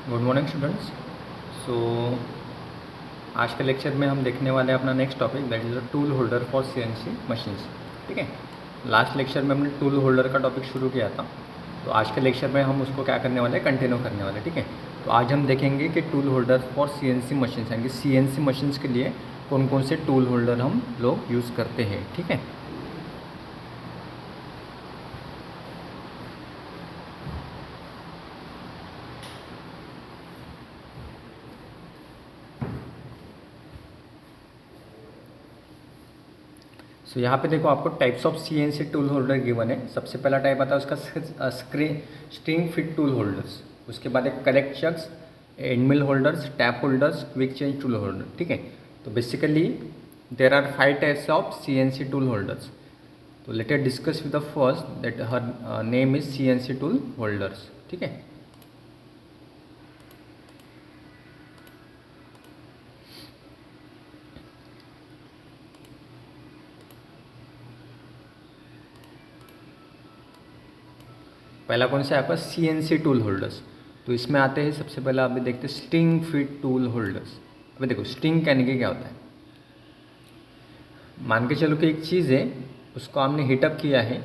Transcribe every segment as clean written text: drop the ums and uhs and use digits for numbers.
Good morning students. सो आज के lecture में हम देखने वाले हैं अपना next topic, that is a tool holder for CNC machines. ठीक है, लास्ट लेक्चर में हमने टूल होल्डर का टॉपिक शुरू किया था, तो आज के लेक्चर में हम उसको क्या करने वाले हैं, कंटिन्यू करने वाले हैं। ठीक है, तो आज हम देखेंगे कि tool holder for CNC machines, यानी कि सीएनसी मशीन्स के लिए कौन कौन से टूल होल्डर हम लोग यूज़ करते हैं। ठीक है, सो यहाँ पे देखो आपको types of CNC tool holder given है। सबसे पहला टाइप आता है उसका स्ट्रिंग फिट टूल होल्डर्स, उसके बाद एक collet chucks, and mill holders, tap holders, quick change tool holder. ठीक है, तो basically there are 5 types of CNC tool holders. तो let us discuss with the first, that her name is CNC tool holders. ठीक है, पहला कौन सा है आपका सीएनसी टूल होल्डर्स। तो इसमें आते हैं सबसे पहला अभी देखते हैं स्ट्रिंग फिट टूल होल्डर्स। अभी देखो स्ट्रिंग कहने के क्या होता है, मान के चलो कि एक चीज़ है, उसको हमने हीटअप किया है।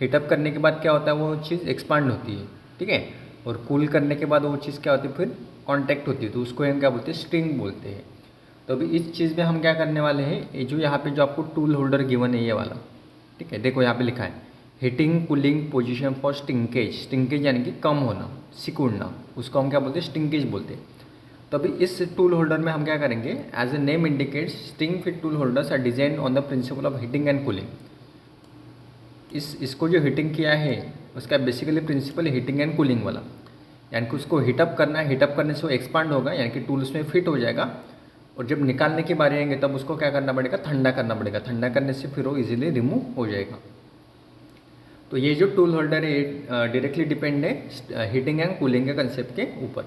हीटअप करने के बाद क्या होता है, वो चीज़ एक्सपांड होती है। ठीक है, और कूल करने के बाद वो चीज़ क्या होती है, फिर कांटेक्ट होती है, तो उसको हम क्या बोलते हैं, स्ट्रिंग बोलते हैं। तो अभी इस चीज़ में हम क्या करने वाले हैं, ये जो यहाँ पे जो आपको टूल होल्डर गिवन है ये वाला, ठीक है, देखो यहाँ पे लिखा है हीटिंग कूलिंग पोजीशन फॉर स्टिंकेज। स्टिंकेज यानी कि कम होना, सिकुड़ना, उसको हम क्या बोलते हैं, स्टिंकेज बोलते हैं। तो अभी इस टूल होल्डर में हम क्या करेंगे, as a name indicates string fit tool holders are design on the principle of heating and cooling. इसको जो हीटिंग किया है उसका basically principle heating and cooling वाला, यानी कि उसको हीटअप करना है, हीटअप करने से वो एक्सपांड होगा, यानी कि टूल उसमें फिट हो जाएगा, और जब निकालने की बारी आएंगे तब उसको क्या करना पड़ेगा, ठंडा करना पड़ेगा। ठंडा करने से फिर वो इजीली रिमूव हो जाएगा। तो ये जो टूल होल्डर है डायरेक्टली डिपेंड है हीटिंग एंड कूलिंग के कंसेप्ट के ऊपर।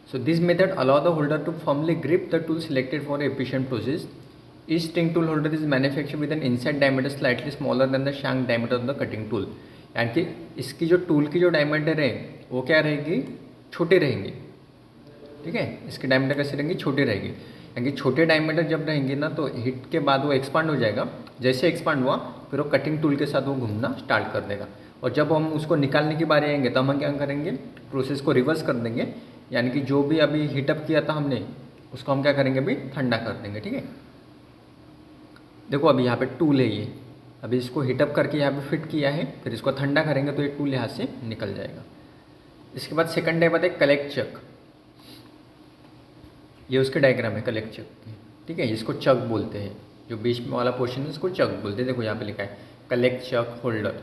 So this method allow the holder to firmly grip the tool selected for efficient process. Each string tool holder is manufactured with an inside diameter slightly smaller than the shank diameter of the cutting tool. यानी कि इसकी जो tool की जो diameter है वो क्या रहेगी, छोटे रहेंगे। ठीक है, इसकी डायमीटर कैसे रहेंगी, छोटे रहेगी, यानी कि छोटे डायमीटर जब रहेंगे ना तो हीट के बाद वो एक्सपांड हो जाएगा। जैसे एक्सपांड हुआ फिर वो कटिंग टूल के साथ वो घूमना स्टार्ट कर देगा, और जब हम उसको निकालने की बारी आएंगे तब हम क्या करेंगे, प्रोसेस को रिवर्स कर देंगे, यानी कि जो भी अभी हीटअप किया था हमने उसको हम क्या करेंगे, अभी ठंडा कर देंगे। ठीक है, देखो अभी यहाँ पे टूल है ये, अभी इसको हीटअप करके यहाँ पे फिट किया है, फिर इसको ठंडा करेंगे तो ये टूल यहाँ से निकल जाएगा। इसके बाद सेकंड टाइप आता है कलेक्ट चक। ये उसके डायग्राम है कलेक्ट चक की। ठीक है, इसको चक बोलते हैं, जो बीच में वाला पोर्शन है इसको चक बोलते हैं। देखो यहाँ पे लिखा है कलेक्ट चक होल्डर।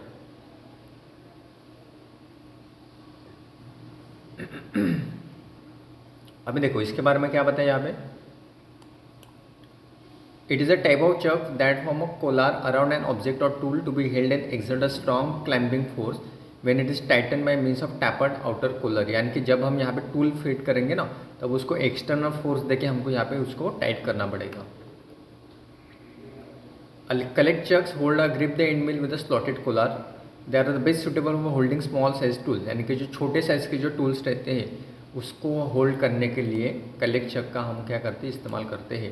अभी देखो इसके बारे में क्या बताया यहाँ पे, it is a type of chuck that form a collar around an object or tool to be held and exert a strong clamping force when it is tighten by means of tapered outer collar. यानी कि जब हम यहाँ पे tool fit करेंगे ना तब उसको एक्सटर्नल फोर्स देके हमको यहाँ पे उसको टाइट करना पड़ेगा। Collet chucks hold a grip the end mill with a slotted collar. They are the best suitable for holding small size tool, यानी कि जो छोटे साइज के जो टूल्स रहते हैं उसको होल्ड करने के लिए कलेक्ट चक का हम क्या करते हैं, इस्तेमाल करते हैं।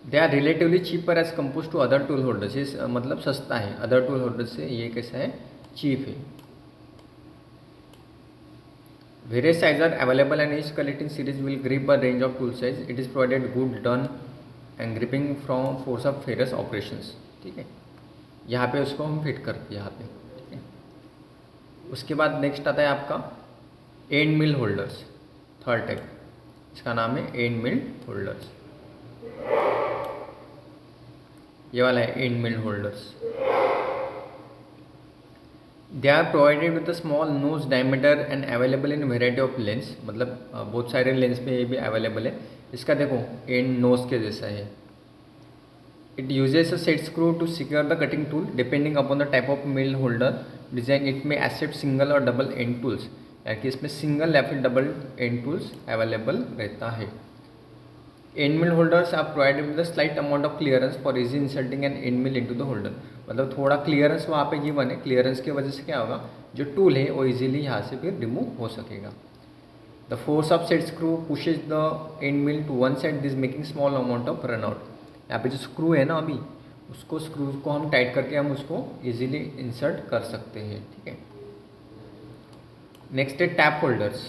They are relatively cheaper as compose to other tool holders. ये मतलब सस्ता है अदर टूल होल्डर से, ये कैसा है, चीप है। Various size are available and each collecting series will grip a range of tool size. It is provided good done and gripping from force of ferrous operations. ठीक है, यहाँ पे उसको हम फिट करते हैं यहाँ पे। ठीक है, उसके बाद नेक्स्ट आता है आपका end mill holders, third type, इसका नाम है एंड मिल होल्डर्स। ये वाला है end mill holders. They are provided with a small nose diameter and available in variety of lengths, मतलब बहुत सारे लेंस में ये भी अवेलेबल है। इसका देखो एंड नोज के जैसा है। It uses a set screw to secure the cutting tool depending upon the type of mill holder design. It may accept single और डबल एंड टूल्स, यानी कि इसमें सिंगल या फिर डबल एंड टूल्स अवेलेबल रहता है। End mill holders are provided with a slight amount of clearance for easy inserting an end mill into the holder. मतलब थोड़ा क्लियरेंस वहाँ पे गिवन है, क्लियरेंस की वजह से क्या होगा, जो टूल है वो इजीली यहाँ से फिर रिमूव हो सकेगा। The force of set screw pushes the end mill to one side, this making small amount of run out. यहाँ पे जो स्क्रू है ना अभी, उसको स्क्रू को हम टाइट करके हम उसको इजीली इंसर्ट कर सकते हैं, ठीक है। नेक्स्ट है tap holders.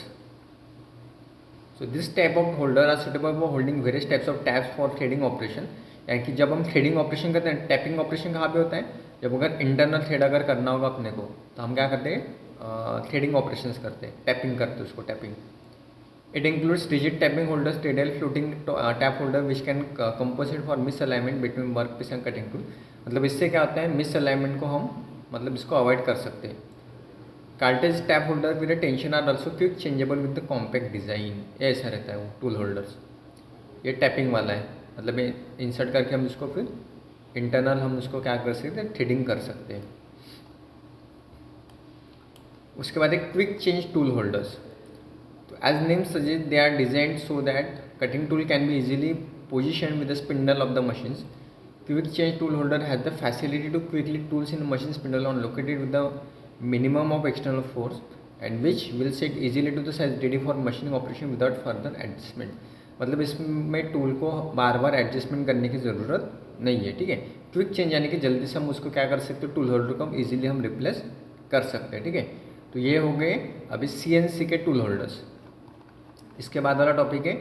So this type of holder are suitable for holding various types of taps for threading operation. यानी कि जब हम थ्रेडिंग ऑपरेशन करते हैं, टैपिंग ऑपरेशन कहाँ पे होता है, जब अगर इंटरनल थ्रेड अगर करना होगा अपने को, तो हम क्या करते हैं, थ्रेडिंग ऑपरेशंस करते हैं, टैपिंग करते हैं उसको, tapping. It includes rigid tapping holders, टेडल floating tap holder which can compensate for misalignment between work piece and cutting tool. मतलब इससे क्या होता है, मिस अलाइनमेंट को हम मतलब इसको अवॉइड कर सकते हैं। Cartridge tap holder with tension are also quick changeable with the compact design. ये ऐसा रहता है वो टूल होल्डर्स। ये टैपिंग वाला है, मतलब इंसर्ट करके हम इसको फिर इंटरनल हम उसको क्या कर सकते हैं, थ्रेडिंग कर सकते हैं। उसके बाद एक क्विक चेंज टूल होल्डर्स। तो as name suggest they are designed so that cutting tool can be easily position with the spindle of the machines. Quick change tool holder has the facility to quickly tools in machine spindle on located with the minimum of external force and which will set easily to the size ready for machining operation without further adjustment। मतलब इसमें tool को बार बार adjustment करने की ज़रूरत नहीं है, ठीक है। क्विक चेंज यानी कि जल्दी से हम उसको क्या कर सकते हैं, टूल होल्डर को हम इजीली हम रिप्लेस कर सकते हैं, ठीक है। तो ये हो गए अभी CNC के टूल होल्डर्स। इसके बाद वाला टॉपिक है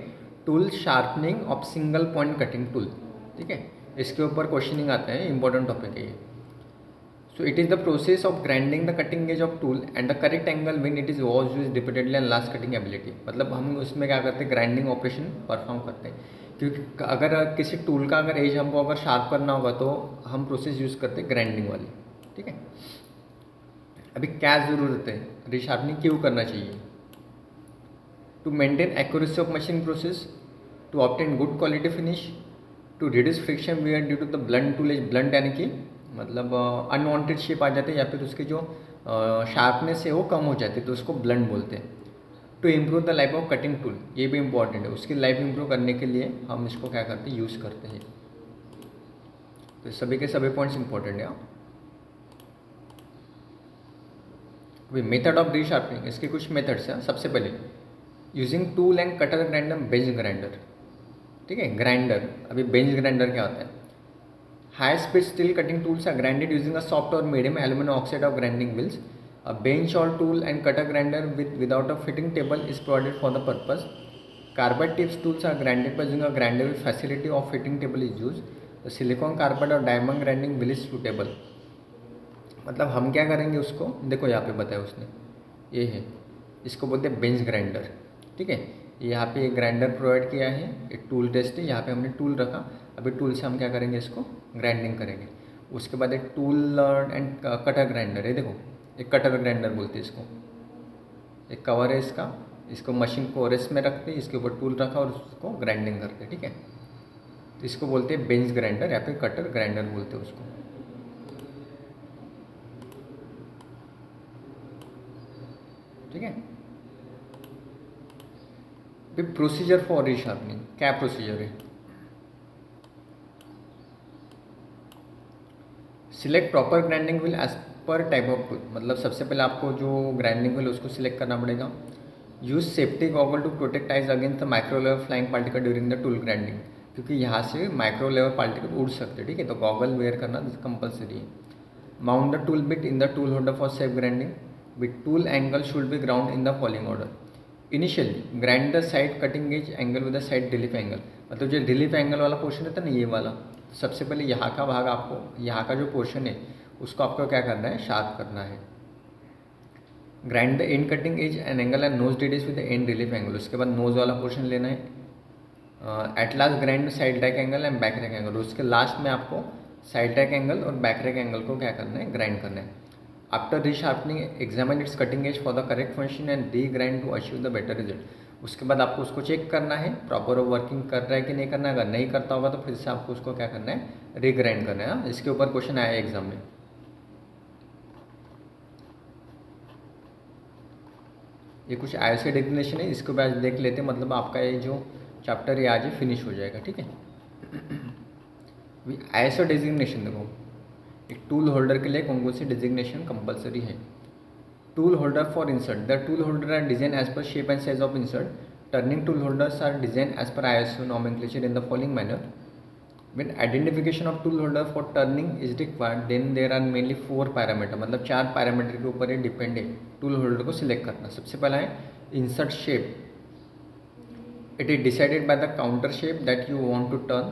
tool sharpening of single point cutting tool, ठीक है। इसके ऊपर क्वेश्चनिंग आता है, इंपॉर्टेंट टॉपिक है ये। So it is the process of grinding the cutting edge of tool and the correct angle when it is was used repeatedly and last cutting ability। मतलब हम उसमें क्या करते हैं, ग्राइंडिंग ऑपरेशन परफॉर्म करते हैं। क्योंकि अगर किसी टूल का अगर एज हमको अगर शार्प करना होगा तो हम प्रोसेस यूज़ करते हैं ग्राइंडिंग वाली, ठीक है। अभी क्या ज़रूरत है, रिशार्पनिंग क्यों करना चाहिए? To maintain accuracy of machine process, to obtain good quality finish, to reduce friction wear due to the blunt tool edge. Blunt यानी कि मतलब अनवांटेड शेप आ जाते हैं या फिर उसके जो शार्पनेस है वो कम हो जाती है, तो उसको ब्लंट बोलते हैं। To improve the life of cutting tool, ये भी इंपॉर्टेंट है, उसकी लाइफ इंप्रूव करने के लिए हम इसको क्या करते हैं, यूज़ करते हैं। तो सभी के सभी पॉइंट्स इंपॉर्टेंट है। अभी मेथड ऑफ रीशार्पनिंग, इसके कुछ मेथड्स हैं। सबसे पहले using tool end cutter grinder, bench grinder, ठीक है। ग्राइंडर, अभी बेंच ग्राइंडर क्या होता है, high speed steel cutting tools are grinded using a soft or medium aluminum oxide of grinding wheels. A bench or tool and cutter grinder without a fitting table is provided for the purpose. Carbide tips tools are grinded by using a grinder with facility of fitting table is used. The silicon carbide or diamond grinding wheel is suitable। मतलब हम क्या करेंगे उसको, देखो यहाँ पे बताया उसने, ये है, इसको बोलते हैं बेंच ग्राइंडर, ठीक है। यहाँ पे एक ग्राइंडर प्रोवाइड किया है, एक टूल टेस्ट है, यहाँ पे हमने टूल रखा। अभी टूल से हम क्या करेंगे, इसको ग्राइंडिंग करेंगे। उसके बाद एक टूल एंड कटर ग्राइंडर है, देखो एक कटर ग्राइंडर बोलते हैं इसको। एक कवर है इसका, इसको मशीन को रेस्ट में रखते हैं, इसके ऊपर टूल रखा और उसको ग्राइंडिंग करते हैं, ठीक है। तो इसको बोलते हैं बेंच ग्राइंडर या फिर कटर ग्राइंडर बोलते हैं उसको, ठीक है। फिर प्रोसीजर फॉर रीशार्पनिंग, क्या प्रोसीजर है? Select proper grinding wheel as per type of tool. मतलब सबसे पहले आपको जो ग्राइंडिंग व्हील उसको सिलेक्ट करना पड़ेगा। Use safety goggle to protect eyes against the micro level flying particle during the tool grinding, क्योंकि यहाँ से माइक्रो लेवल पार्टिकल उड़ सकते हैं, ठीक है। तो गॉगल वेयर करना कंपलसरी है। Mount the tool bit in the tool holder for safe grinding with tool angle should be ground in the following order. Initially grind the side cutting edge angle with the side relief angle. मतलब जो relief angle वाला portion है ना, ये वाला, सबसे पहले यहाँ का भाग आपको, यहाँ का जो पोर्शन है उसको आपको क्या करना है, शार्प करना है। Grind the end cutting edge an angle and nose detach with the end relief angle. उसके बाद नोज वाला पोर्शन लेना है। At last grind side rake angle and back rake angle. उसके लास्ट में आपको साइड रैक एंगल और back rake angle को क्या करना है, ग्राइंड करना है। After resharpening examine its cutting edge for the correct function and regrind to achieve the better result. उसके बाद आपको उसको चेक करना है प्रॉपर वर्किंग कर रहा है कि नहीं करना है। अगर नहीं करता होगा तो फिर से आपको उसको क्या करना है, रीग्राइंड करना है। इसके ऊपर क्वेश्चन आया है एग्जाम में। ये कुछ ISO डेजिग्नेशन है, इसको भी आज देख लेते हैं। मतलब आपका ये जो चैप्टर है आज फिनिश हो जाएगा, ठीक है। ISO डेजिग्नेशन देखो, एक टूल होल्डर के लिए कौन कौन सी डेजिग्नेशन कंपलसरी है। tool holder for insert. The tool holder are designed as per shape and size of insert. Turning tool holders are designed as per ISO nomenclature in the following manner. When identification of tool holder for turning is required, then there are mainly 4 parameter. मतलब 4 parameter के ऊपर ये depend है tool holder को select करना. सबसे पहला है insert shape. It is decided by the counter shape that you want to turn.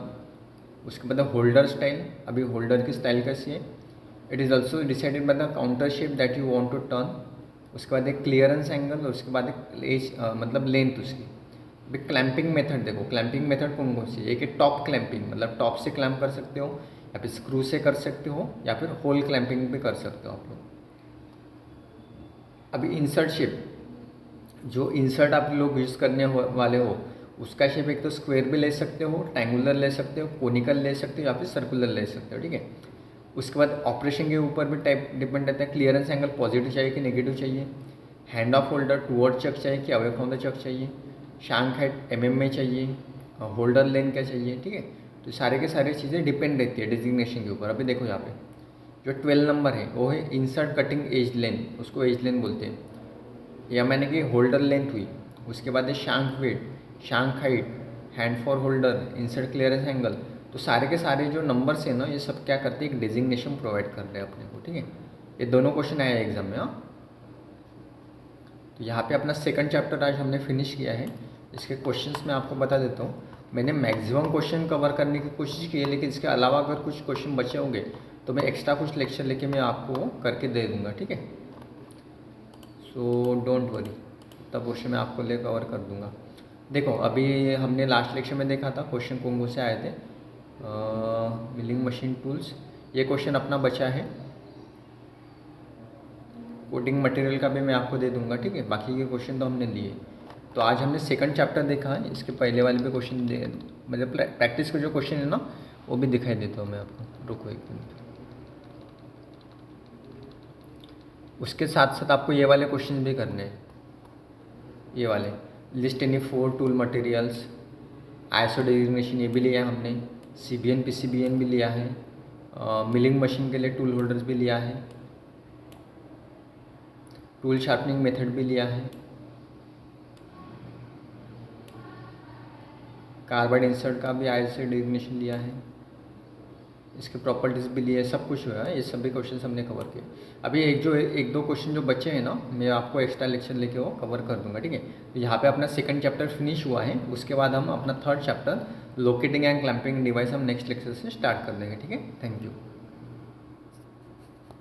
उसके बाद होल्डर स्टाइल. अभी होल्डर की स्टाइल कैसी है. It is also decided by the counter shape that you want to turn. उसके बाद एक clearance angle. उसके बाद एक एज मतलब लेंथ उसकी. अभी क्लैंपिंग मेथड देखो. क्लैंपिंग मेथड कौन कौन सी. एक है टॉप क्लैंपिंग, मतलब टॉप से क्लैंप कर सकते हो, या फिर स्क्रू से कर सकते हो, या फिर होल क्लैंपिंग भी कर सकते हो आप लोग. अभी इंसर्ट शेप, जो इंसर्ट आप लोग यूज़ करने वाले हो उसका शेप एक तो स्क्वायर भी ले सकते हो, ट्रायंगुलर ले सकते हो, कोनिकल ले सकते हो, या फिर सर्कुलर ले सकते हो. ठीक है. उसके बाद ऑपरेशन के ऊपर भी टाइप डिपेंड रहता है. क्लियरेंस एंगल पॉजिटिव चाहिए कि नेगेटिव चाहिए. हैंड ऑफ होल्डर टुवर्ड चक चाहिए कि अवे फ्रॉम द चक चाहिए. शांक हाइट mm में चाहिए. होल्डर लेंथ क्या चाहिए. ठीक है. तो सारे के सारे चीज़ें डिपेंड रहती है डिजिग्नेशन के ऊपर. अभी देखो यहाँ पे जो 12 नंबर है वो है इंसर्ट कटिंग एज लेंथ. उसको एज लेंथ बोलते हैं. या मैंने कि होल्डर लेंथ हुई. उसके बाद है shank weight, shank height, hand for holder, insert clearance angle. तो सारे के सारे जो नंबर्स हैं ना ये सब क्या करते हैं, एक डेजिग्नेशन प्रोवाइड कर रहे हैं अपने को. ठीक है. ये दोनों क्वेश्चन आए एग्जाम में. हाँ, तो यहाँ पे अपना सेकंड चैप्टर आज हमने फिनिश किया है. इसके क्वेश्चंस मैं आपको बता देता हूँ. मैंने मैक्सिमम क्वेश्चन कवर करने की कोशिश की है, लेकिन इसके अलावा अगर कुछ क्वेश्चन बचे होंगे तो मैं एक्स्ट्रा कुछ लेक्चर लेके मैं आपको करके दे दूँगा. ठीक है. सो डोंट वरी, तब क्वेश्चन मैं आपको ले कवर कर दूँगा. देखो अभी हमने लास्ट लेक्चर में देखा था क्वेश्चन कौन से आए थे. मिलिंग मशीन टूल्स, ये क्वेश्चन अपना बचा है. कोटिंग मटेरियल का भी मैं आपको दे दूंगा. ठीक है. बाकी के क्वेश्चन तो हमने लिए. तो आज हमने सेकंड चैप्टर देखा है. इसके पहले वाले भी क्वेश्चन दे, मतलब प्रैक्टिस के जो क्वेश्चन है ना वो भी दिखाई देता हूँ मैं आपको. रुको एक मिनट. उसके साथ साथ आपको ये वाले क्वेश्चन भी करने हैं. ये वाले list any 4 tool materials, ISO designation ये भी लिया है हमने. CBN PCBN भी लिया है. मिलिंग मशीन के लिए टूल होल्डर्स भी लिया है. टूल शार्पनिंग मेथड भी लिया है. कार्बाइड इंसर्ट का भी आईएसओ डेजिग्नेशन लिया है. इसके प्रॉपर्टीज़ भी लिए. सब कुछ हुआ है. ये सभी क्वेश्चन हमने कवर किए. अभी एक दो क्वेश्चन जो बचे हैं ना मैं आपको एक्स्ट्रा लेक्चर लेके वो कवर कर दूंगा. ठीक है. तो यहाँ पे अपना सेकंड चैप्टर फिनिश हुआ है. उसके बाद हम अपना third chapter locating and clamping device हम नेक्स्ट लेक्चर से स्टार्ट कर देंगे. ठीक है. Thank you.